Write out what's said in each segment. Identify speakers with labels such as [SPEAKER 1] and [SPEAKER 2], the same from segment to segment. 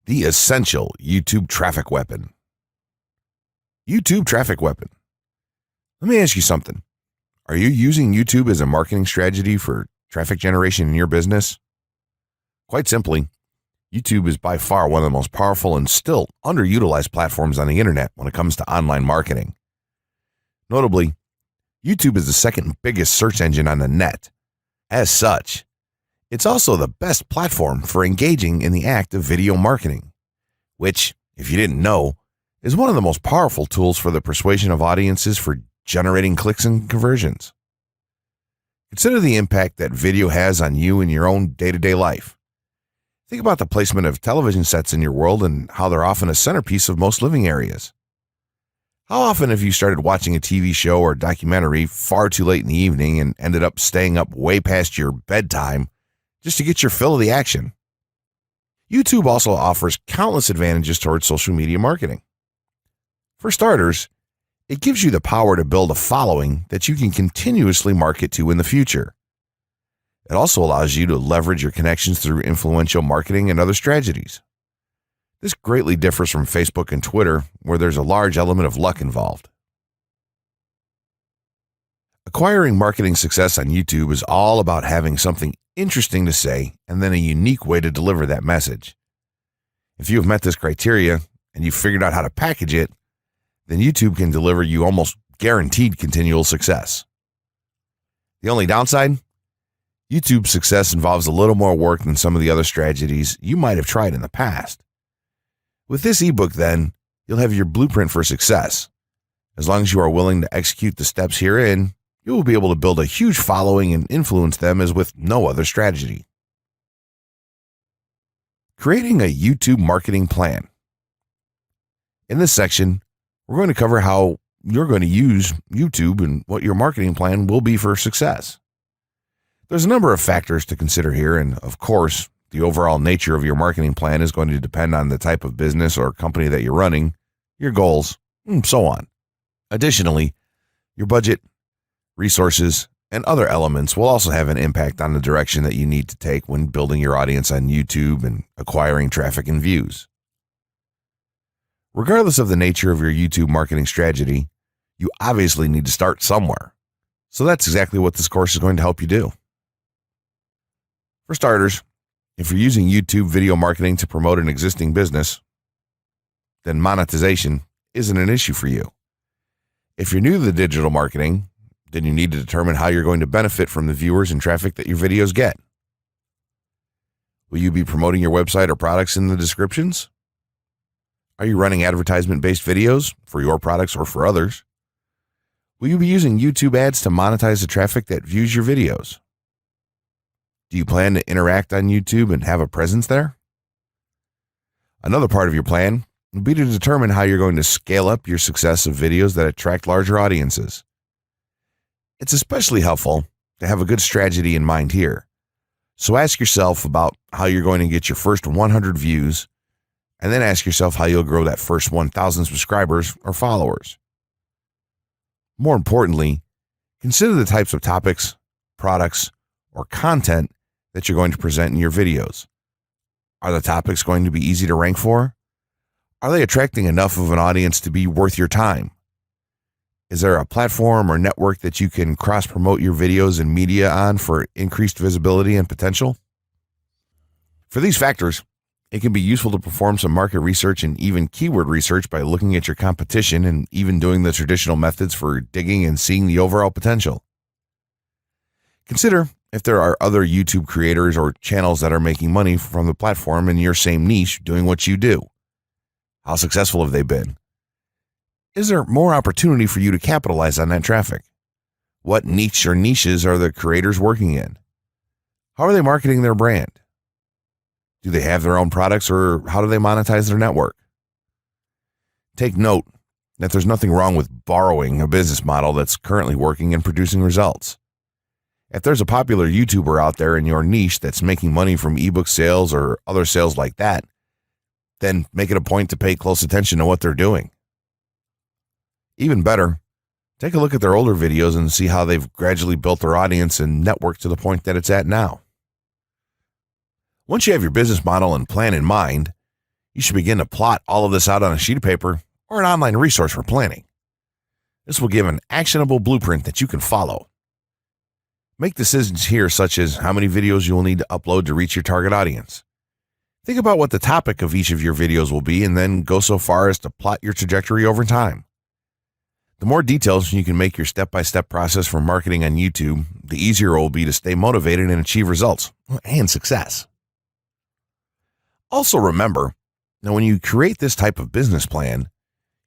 [SPEAKER 1] The essential YouTube traffic weapon. YouTube traffic weapon. Let me ask you something. Are you using YouTube as a marketing strategy for traffic generation in your business? Quite simply, YouTube is by far one of the most powerful and still underutilized platforms on the internet when it comes to online marketing. Notably, YouTube is the second biggest search engine on the net. As such, it's also the best platform for engaging in the act of video marketing, which, if you didn't know, is one of the most powerful tools for the persuasion of audiences for generating clicks and conversions. Consider the impact that video has on you in your own day-to-day life. Think about the placement of television sets in your world and how they're often a centerpiece of most living areas. How often have you started watching a TV show or documentary far too late in the evening and ended up staying up way past your bedtime just to get your fill of the action? YouTube also offers countless advantages towards social media marketing. For starters, it gives you the power to build a following that you can continuously market to in the future. It also allows you to leverage your connections through influential marketing and other strategies. This greatly differs from Facebook and Twitter, where there's a large element of luck involved. Acquiring marketing success on YouTube is all about having something interesting to say and then a unique way to deliver that message. If you have met this criteria and you've figured out how to package it, then YouTube can deliver you almost guaranteed continual success. The only downside? YouTube's success involves a little more work than some of the other strategies you might have tried in the past. With this ebook, then, you'll have your blueprint for success. As long as you are willing to execute the steps herein, you will be able to build a huge following and influence them as with no other strategy. Creating a YouTube marketing plan. In this section, we're going to cover how you're going to use YouTube and what your marketing plan will be for success. There's a number of factors to consider here, and of course, the overall nature of your marketing plan is going to depend on the type of business or company that you're running, your goals, and so on. Additionally, your budget, resources, and other elements will also have an impact on the direction that you need to take when building your audience on YouTube and acquiring traffic and views. Regardless of the nature of your YouTube marketing strategy, you obviously need to start somewhere. So that's exactly what this course is going to help you do. For starters, if you're using YouTube video marketing to promote an existing business, then monetization isn't an issue for you. If you're new to the digital marketing, then you need to determine how you're going to benefit from the viewers and traffic that your videos get. Will you be promoting your website or products in the descriptions? Are you running advertisement-based videos for your products or for others? Will you be using YouTube ads to monetize the traffic that views your videos? Do you plan to interact on YouTube and have a presence there? Another part of your plan would be to determine how you're going to scale up your success of videos that attract larger audiences. It's especially helpful to have a good strategy in mind here. So ask yourself about how you're going to get your first 100 views, and then ask yourself how you'll grow that first 1,000 subscribers or followers. More importantly, consider the types of topics, products, or content that you're going to present in your videos. Are the topics going to be easy to rank for? Are they attracting enough of an audience to be worth your time? Is there a platform or network that you can cross-promote your videos and media on for increased visibility and potential? For these factors, it can be useful to perform some market research and even keyword research by looking at your competition and even doing the traditional methods for digging and seeing the overall potential. Consider if there are other YouTube creators or channels that are making money from the platform in your same niche doing what you do. How successful have they been? Is there more opportunity for you to capitalize on that traffic? What niche or niches are the creators working in? How are they marketing their brand? Do they have their own products, or how do they monetize their network? Take note that there's nothing wrong with borrowing a business model that's currently working and producing results. If there's a popular YouTuber out there in your niche that's making money from ebook sales or other sales like that, then make it a point to pay close attention to what they're doing. Even better, take a look at their older videos and see how they've gradually built their audience and network to the point that it's at now. Once you have your business model and plan in mind, You should begin to plot all of this out on a sheet of paper or an online resource for planning. This will give an actionable blueprint that you can follow. Make decisions here, such as how many videos you will need to upload to reach your target audience. Think about what the topic of each of your videos will be, and then go so far as to plot your trajectory over time. The more details you can make your step-by-step process for marketing on YouTube, the easier it will be to stay motivated and achieve results and success. Also remember, now when you create this type of business plan,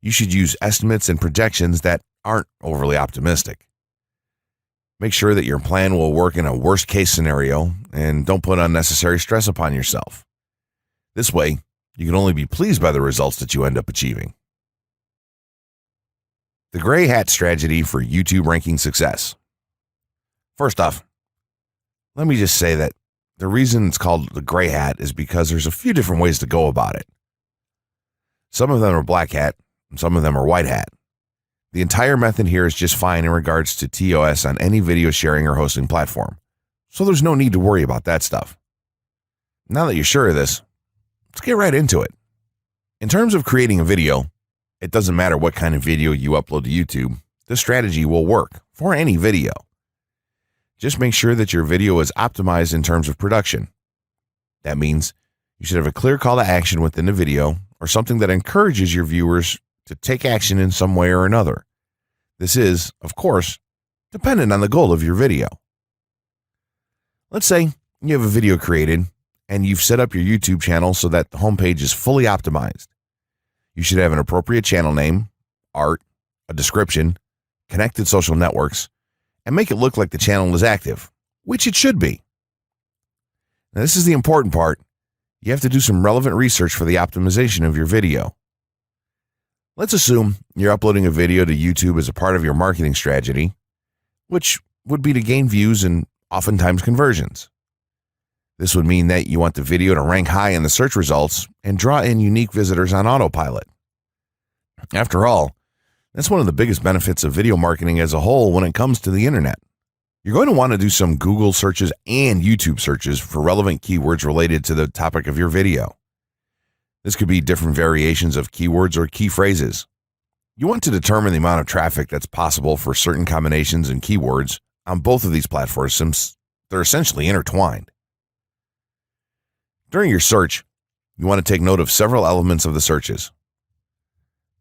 [SPEAKER 1] you should use estimates and projections that aren't overly optimistic. Make sure that your plan will work in a worst-case scenario, and don't put unnecessary stress upon yourself. This way, you can only be pleased by the results that you end up achieving. The gray hat strategy for YouTube ranking success. First off, let me just say that the reason it's called the gray hat is because there's a few different ways to go about it. Some of them are black hat, and some of them are white hat. The entire method here is just fine in regards to TOS on any video sharing or hosting platform, so there's no need to worry about that stuff. Now that you're sure of this, let's get right into it. In terms of creating a video, it doesn't matter what kind of video you upload to YouTube, this strategy will work for any video. Just make sure that your video is optimized in terms of production. That means you should have a clear call to action within the video, or something that encourages your viewers to take action in some way or another. This is, of course, dependent on the goal of your video. Let's say you have a video created and you've set up your YouTube channel so that the homepage is fully optimized. You should have an appropriate channel name, art, a description, connected social networks, and make it look like the channel is active, which it should be. Now, this is the important part. You have to do some relevant research for the optimization of your video. Let's assume you're uploading a video to YouTube as a part of your marketing strategy, which would be to gain views and oftentimes conversions. This would mean that you want the video to rank high in the search results and draw in unique visitors on autopilot. After all, that's one of the biggest benefits of video marketing as a whole when it comes to the internet. You're going to want to do some Google searches and YouTube searches for relevant keywords related to the topic of your video. This could be different variations of keywords or key phrases. You want to determine the amount of traffic that's possible for certain combinations and keywords on both of these platforms, since they're essentially intertwined. During your search, you want to take note of several elements of the searches.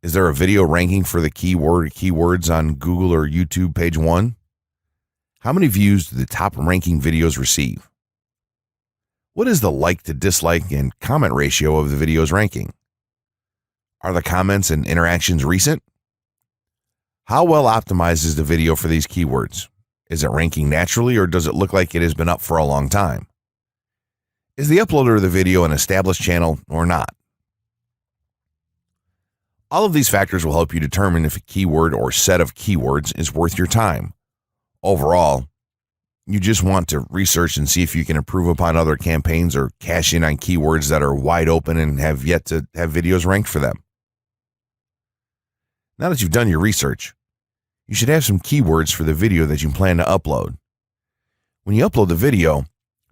[SPEAKER 1] Is there a video ranking for the keyword or keywords on Google or YouTube page 1? How many views do the top ranking videos receive? What is the like to dislike and comment ratio of the video's ranking? Are the comments and interactions recent? How well optimized is the video for these keywords? Is it ranking naturally, or does it look like it has been up for a long time? Is the uploader of the video an established channel or not? All of these factors will help you determine if a keyword or set of keywords is worth your time. Overall, you just want to research and see if you can improve upon other campaigns or cash in on keywords that are wide open and have yet to have videos ranked for them. Now that you've done your research, you should have some keywords for the video that you plan to upload. When you upload the video,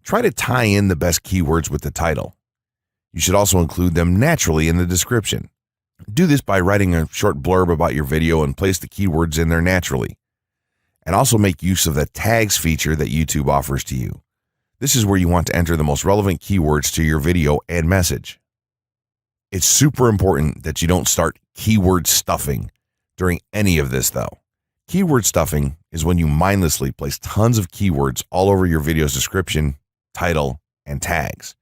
[SPEAKER 1] try to tie in the best keywords with the title. You should also include them naturally in the description. Do this by writing a short blurb about your video and place the keywords in there naturally. And also make use of the tags feature that YouTube offers to you. This is where you want to enter the most relevant keywords to your video and message. It's super important that you don't start keyword stuffing during any of this, though. Keyword stuffing is when you mindlessly place tons of keywords all over your video's description, title, and tags.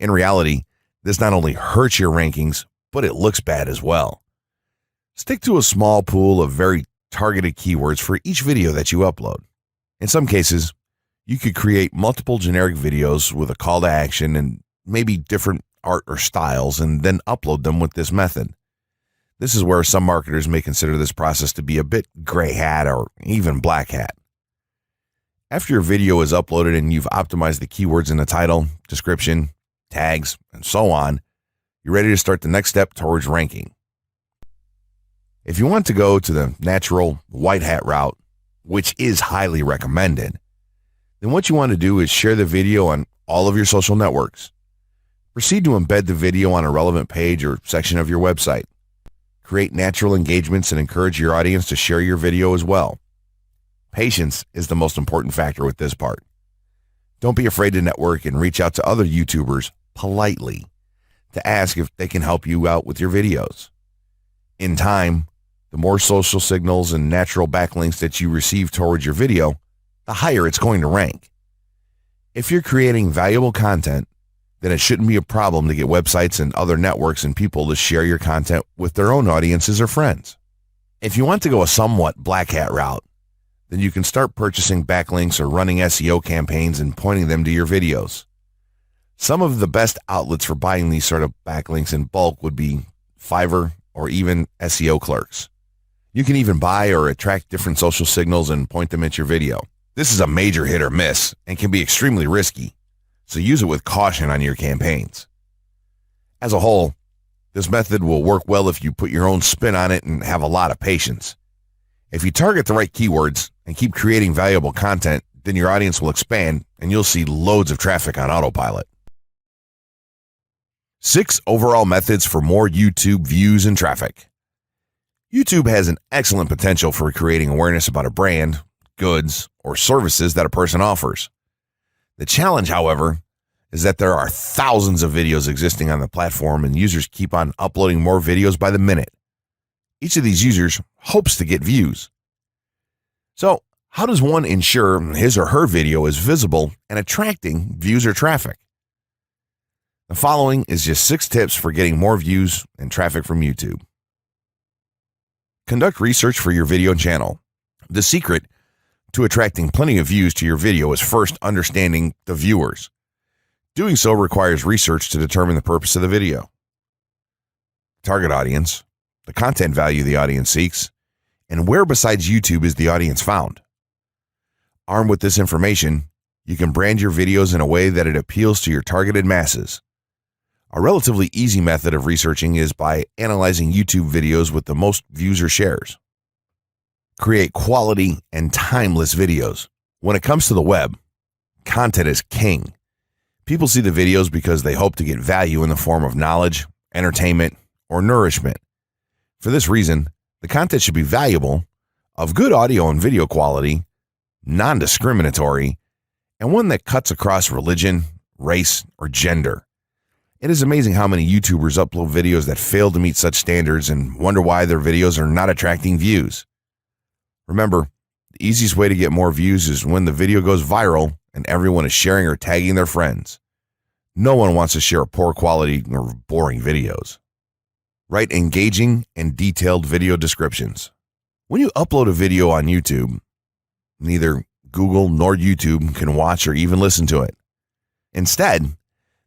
[SPEAKER 1] In reality, this not only hurts your rankings, but it looks bad as well. Stick to a small pool of very targeted keywords for each video that you upload. In some cases, you could create multiple generic videos with a call to action and maybe different art or styles, and then upload them with this method. This is where some marketers may consider this process to be a bit gray hat or even black hat. After your video is uploaded and you've optimized the keywords in the title, description, tags, and so on, you're ready to start the next step towards ranking. If you want to go to the natural white hat route, which is highly recommended, then what you want to do is share the video on all of your social networks. Proceed to embed the video on a relevant page or section of your website. Create natural engagements and encourage your audience to share your video as well. Patience is the most important factor with this part. Don't be afraid to network and reach out to other YouTubers politely to ask if they can help you out with your videos. In time, the more social signals and natural backlinks that you receive towards your video, the higher it's going to rank. If you're creating valuable content, then it shouldn't be a problem to get websites and other networks and people to share your content with their own audiences or friends. If you want to go a somewhat black hat route, then you can start purchasing backlinks or running SEO campaigns and pointing them to your videos. Some of the best outlets for buying these sort of backlinks in bulk would be Fiverr or even SEO clerks. You can even buy or attract different social signals and point them at your video. This is a major hit or miss and can be extremely risky, so use it with caution on your campaigns. As a whole, this method will work well if you put your own spin on it and have a lot of patience. If you target the right keywords and keep creating valuable content, then your audience will expand and you'll see loads of traffic on autopilot. 6 overall methods for more YouTube views and traffic. YouTube has an excellent potential for creating awareness about a brand, goods, or services that a person offers. The challenge, however, is that there are thousands of videos existing on the platform and users keep on uploading more videos by the minute. Each of these users hopes to get views. So, how does one ensure his or her video is visible and attracting views or traffic? The following is just 6 tips for getting more views and traffic from YouTube. Conduct research for your video channel. The secret to attracting plenty of views to your video is first understanding the viewers. Doing so requires research to determine the purpose of the video, target audience, the content value the audience seeks, and where besides YouTube is the audience found. Armed with this information, you can brand your videos in a way that it appeals to your targeted masses. A relatively easy method of researching is by analyzing YouTube videos with the most views or shares. Create quality and timeless videos. When it comes to the web, content is king. People see the videos because they hope to get value in the form of knowledge, entertainment, or nourishment. For this reason, the content should be valuable, of good audio and video quality, non-discriminatory, and one that cuts across religion, race, or gender. It is amazing how many YouTubers upload videos that fail to meet such standards and wonder why their videos are not attracting views. Remember, the easiest way to get more views is when the video goes viral and everyone is sharing or tagging their friends. No one wants to share poor quality or boring videos. Write engaging and detailed video descriptions. When you upload a video on YouTube, neither Google nor YouTube can watch or even listen to it. Instead,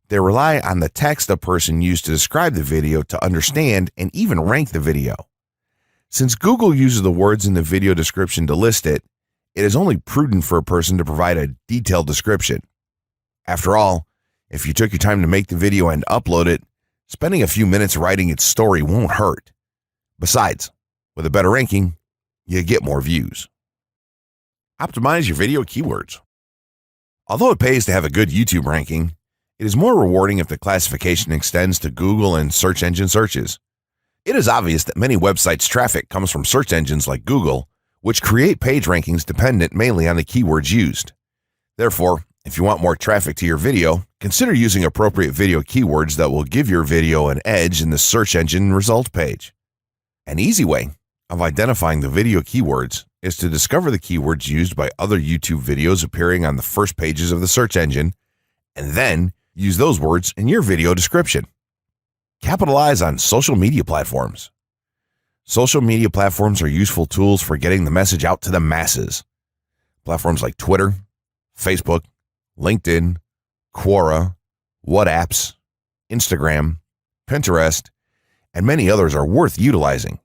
[SPEAKER 1] they rely on the text a person used to describe the video to understand and even rank the video. Since Google uses the words in the video description to list it, it is only prudent for a person to provide a detailed description. After all, if you took your time to make the video and upload it, spending a few minutes writing its story won't hurt. Besides, with a better ranking, you get more views. Optimize your video keywords. Although it pays to have a good YouTube ranking, it is more rewarding if the classification extends to Google and search engine searches. It is obvious that many websites' traffic comes from search engines like Google, which create page rankings dependent mainly on the keywords used. Therefore, if you want more traffic to your video, consider using appropriate video keywords that will give your video an edge in the search engine result page. An easy way of identifying the video keywords is to discover the keywords used by other YouTube videos appearing on the first pages of the search engine, and then use those words in your video description. Capitalize on social media platforms. Social media platforms are useful tools for getting the message out to the masses. Platforms like Twitter, Facebook, LinkedIn, Quora, WhatsApp, Instagram, Pinterest, and many others are worth utilizing.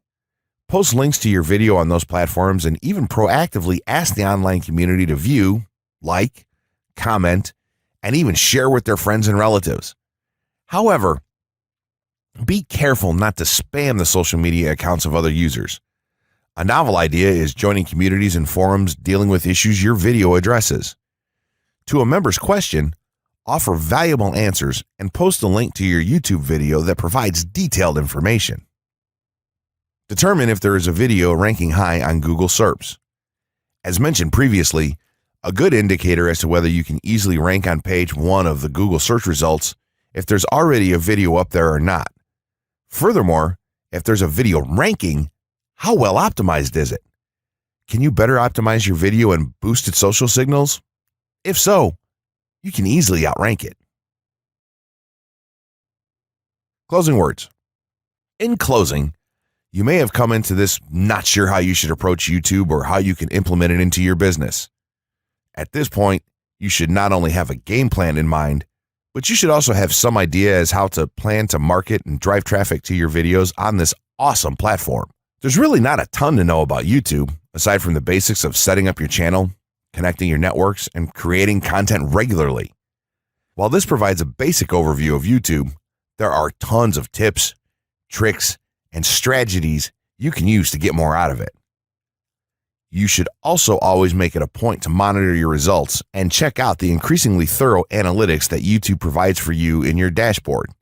[SPEAKER 1] Post links to your video on those platforms and even proactively ask the online community to view, like, comment, and even share with their friends and relatives. However, be careful not to spam the social media accounts of other users. A novel idea is joining communities and forums dealing with issues your video addresses. To a member's question, offer valuable answers, and post a link to your YouTube video that provides detailed information. Determine if there is a video ranking high on Google SERPs. As mentioned previously, a good indicator as to whether you can easily rank on page 1 of the Google search results if there's already a video up there or not. Furthermore, if there's a video ranking, how well optimized is it? Can you better optimize your video and boost its social signals? If so, you can easily outrank it. Closing words. In closing, you may have come into this not sure how you should approach YouTube or how you can implement it into your business. At this point, you should not only have a game plan in mind, but you should also have some idea as how to plan to market and drive traffic to your videos on this awesome platform. There's really not a ton to know about YouTube, aside from the basics of setting up your channel, connecting your networks, and creating content regularly. While this provides a basic overview of YouTube, there are tons of tips, tricks, and strategies you can use to get more out of it. You should also always make it a point to monitor your results and check out the increasingly thorough analytics that YouTube provides for you in your dashboard.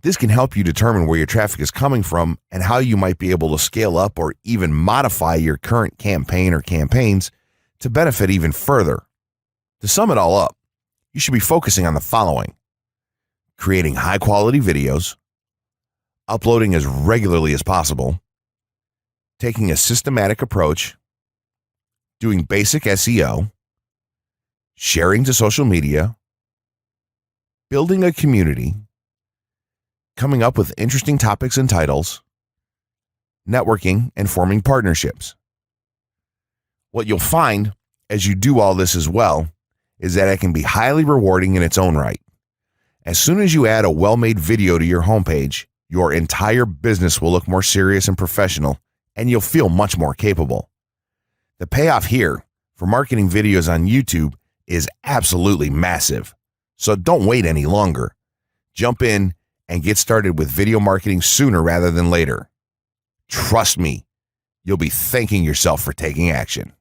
[SPEAKER 1] This can help you determine where your traffic is coming from and how you might be able to scale up or even modify your current campaign or campaigns to benefit even further. To sum it all up, you should be focusing on the following: creating high-quality videos, uploading as regularly as possible, taking a systematic approach, doing basic SEO, sharing to social media, building a community, coming up with interesting topics and titles, networking, and forming partnerships. What you'll find as you do all this as well is that it can be highly rewarding in its own right. As soon as you add a well-made video to your homepage, your entire business will look more serious and professional, and you'll feel much more capable. The payoff here for marketing videos on YouTube is absolutely massive. So don't wait any longer. Jump in and get started with video marketing sooner rather than later. Trust me, you'll be thanking yourself for taking action.